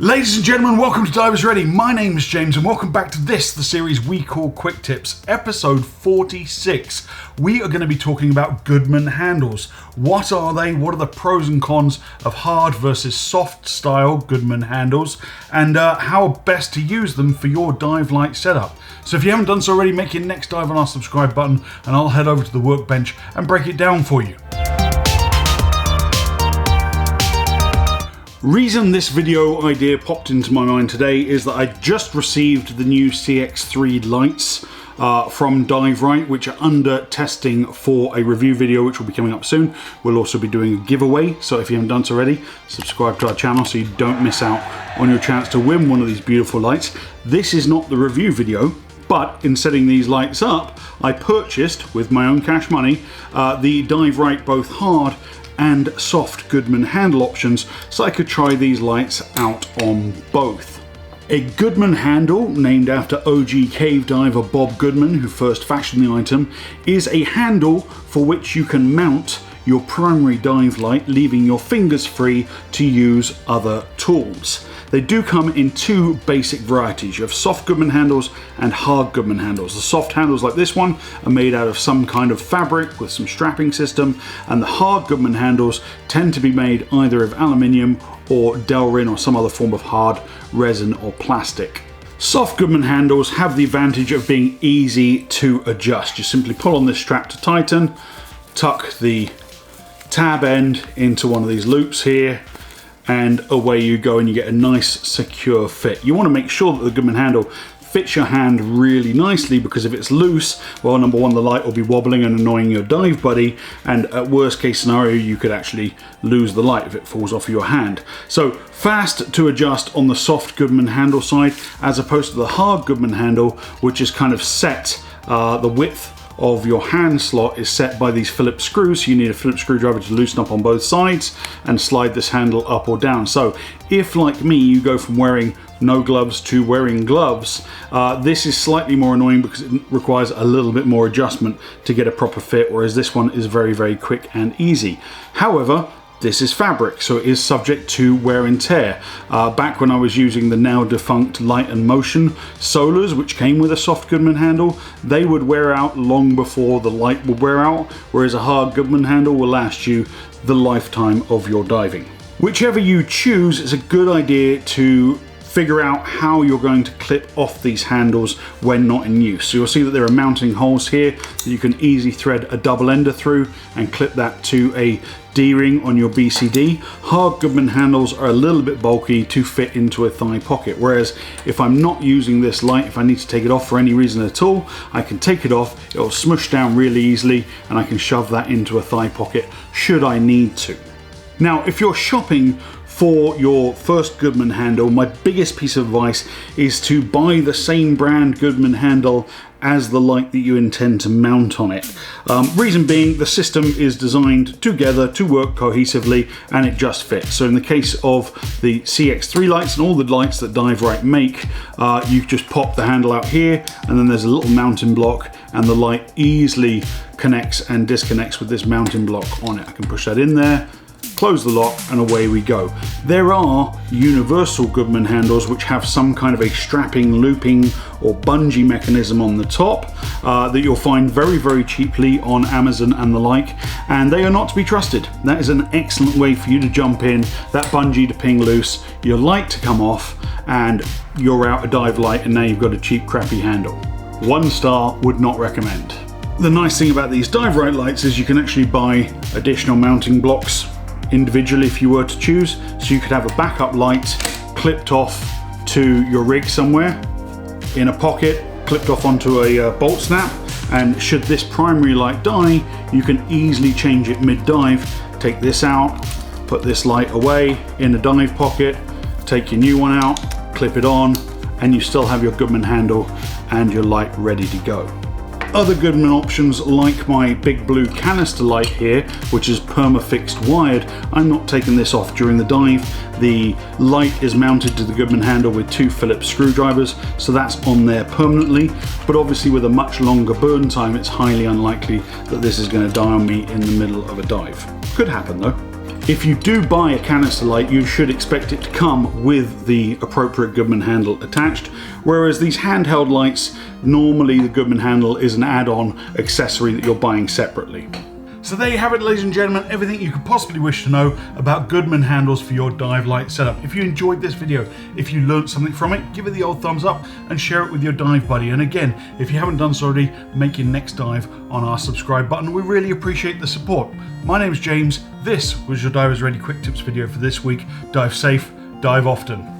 Ladies and gentlemen, welcome to Divers Ready. My name is James and welcome back to the series we call Quick Tips, episode 46. We are going to be talking about Goodman handles. What are they? What are the pros and cons of hard versus soft style Goodman handles? And how best to use them for your dive light setup. So if you haven't done so already, make your next dive on our subscribe button and I'll head over to the workbench and break it down for you. Reason this video idea popped into my mind today is that I just received the new CX3 lights from Dive Rite, which are under testing for a review video which will be coming up soon. We'll also be doing a giveaway, so if you haven't done so already, subscribe to our channel so you don't miss out on your chance to win one of these beautiful lights. This is not the review video, but in setting these lights up, I purchased, with my own cash money, the Dive Rite both hard and soft Goodman handle options so I could try these lights out on both. A Goodman handle, named after OG cave diver Bob Goodman, who first fashioned the item, is a handle for which you can mount your primary dive light, leaving your fingers free to use other tools. They do come in two basic varieties. You have soft Goodman handles and hard Goodman handles. The soft handles like this one are made out of some kind of fabric with some strapping system, and the hard Goodman handles tend to be made either of aluminium or D.A.N or some other form of hard resin or plastic. Soft Goodman handles have the advantage of being easy to adjust. You simply pull on this strap to tighten, tuck the tab end into one of these loops here, and away you go and you get a nice secure fit. You want to make sure that the Goodman handle fits your hand really nicely, because if it's loose, well, number one, the light will be wobbling and annoying your dive buddy, and at worst case scenario you could actually lose the light if it falls off your hand. So fast to adjust on the soft Goodman handle side, as opposed to the hard Goodman handle, which is kind of set, the width of your hand slot is set by these Phillips screws, so you need a Phillips screwdriver to loosen up on both sides and slide this handle up or down. So if, like me, you go from wearing no gloves to wearing gloves, this is slightly more annoying because it requires a little bit more adjustment to get a proper fit, whereas this one is very, very quick and easy. However, this is fabric, so it is subject to wear and tear. Back when I was using the now defunct Light and Motion Solars, which came with a soft Goodman handle, they would wear out long before the light would wear out, whereas a hard Goodman handle will last you the lifetime of your diving. Whichever you choose, it's a good idea to figure out how you're going to clip off these handles when not in use. So you'll see that there are mounting holes here that you can easily thread a double ender through and clip that to a D-ring on your BCD. Hard Goodman handles are a little bit bulky to fit into a thigh pocket, whereas if I'm not using this light, if I need to take it off for any reason at all, I can take it off, it'll smush down really easily, and I can shove that into a thigh pocket should I need to. Now, if you're shopping for your first Goodman handle, my biggest piece of advice is to buy the same brand Goodman handle as the light that you intend to mount on it. Reason being, the system is designed together to work cohesively and it just fits. So in the case of the CX3 lights and all the lights that Dive Rite make, you just pop the handle out here and then there's a little mounting block and the light easily connects and disconnects with this mounting block on it. I can push that in there, close the lock, and away we go. There are universal Goodman handles which have some kind of a strapping, looping or bungee mechanism on the top that you'll find very, very cheaply on Amazon and the like, and they are not to be trusted. That is an excellent way for you to jump in, that bungee to ping loose, your light to come off, and you're out a dive light and now you've got a cheap, crappy handle. 1 star, would not recommend. The nice thing about these Dive Rite lights is you can actually buy additional mounting blocks individually if you were to choose, so you could have a backup light clipped off to your rig somewhere in a pocket, clipped off onto a bolt snap, and should this primary light die, you can easily change it mid-dive. Take this out, put this light away in the dive pocket, take your new one out, clip it on, and you still have your Goodman handle and your light ready to go. Other Goodman options, like my big blue canister light here, which is perma-fixed wired, I'm not taking this off during the dive. The light is mounted to the Goodman handle with 2 Phillips screwdrivers, so that's on there permanently, but obviously with a much longer burn time, it's highly unlikely that this is going to die on me in the middle of a dive. Could happen though. If you do buy a canister light, you should expect it to come with the appropriate Goodman handle attached, whereas these handheld lights, normally the Goodman handle is an add-on accessory that you're buying separately. So there you have it, ladies and gentlemen, everything you could possibly wish to know about Goodman handles for your dive light setup. If you enjoyed this video, if you learned something from it, give it the old thumbs up and share it with your dive buddy. And again, if you haven't done so already, make your next dive on our subscribe button. We really appreciate the support. My name's James. This was your Divers Ready Quick Tips video for this week. Dive safe, dive often.